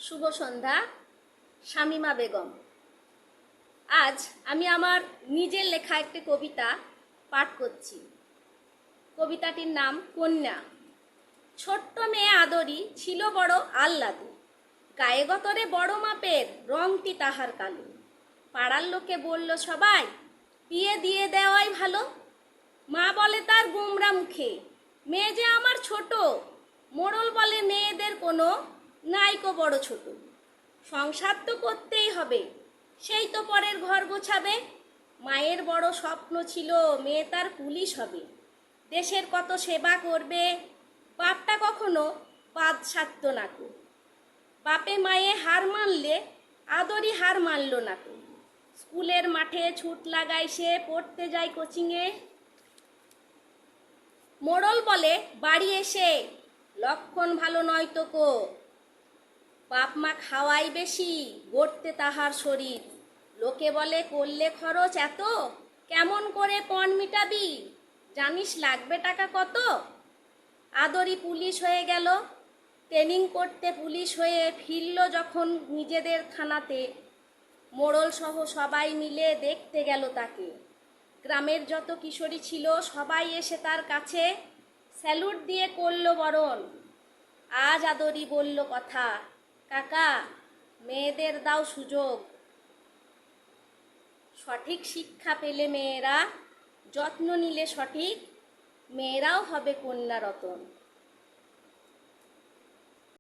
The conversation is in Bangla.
শুভ সন্ধ্যা। শামিমা বেগম। আজ আমি আমার নিজের লেখা একটি কবিতা পাঠ করছি। কবিতাটির নাম কন্যা। ছোট্ট মেয়ে আদরি ছিল বড় আহ্লাদে, গায়ে গতরে বড় মাপের রংটি তাহার কালো। পাড়ার লোকে বলল সবাই, বিয়ে দিয়ে দেওয়াই ভালো। মা বলে তার গোমরা মুখে, মেয়ে যে আমার ছোট। মোড়ল বলে মেয়েদের কোনো নাইকো বড় ছোট। সংসার তো করতেই হবে, সেই তো পরের ঘর গোছাবে। মায়ের বড় স্বপ্ন ছিল মেয়ে তার পুলিশ হবে, দেশের কত সেবা করবে। বাপটা কখনো বাদ সারত না কো, বাপে মায়ে হার মানলে আদরই হার মানল না কো। স্কুলের মাঠে ছুট লাগায় সে, পড়তে যায় কোচিংয়ে। মোড়ল বলে বাড়ি এসে, লক্ষণ ভালো নয় তো কো। বাপ মা খাওয়াই বেশি, গড়তে তাহার শরীর। লোকে বলে করলে খরচ এত, কেমন করে পণ মিটাবি, জানিস লাগবে টাকা কত। আদরি পুলিশ হয়ে গেল, ট্রেনিং করতে পুলিশ হয়ে ফিরল যখন নিজেদের থানাতে। মোড়ল সহ সবাই মিলে দেখতে গেল তাকে। গ্রামের যত কিশোরী ছিল সবাই এসে তার কাছে স্যালুট দিয়ে করল বরণ। আজ আদরি বলল কথা, কাকা মেয়েদের দাও সুযোগ। সঠিক শিক্ষা পেলে মেয়েরা, যত্ন নিলে সঠিক, মেয়েরাও হবে কন্যা রতন।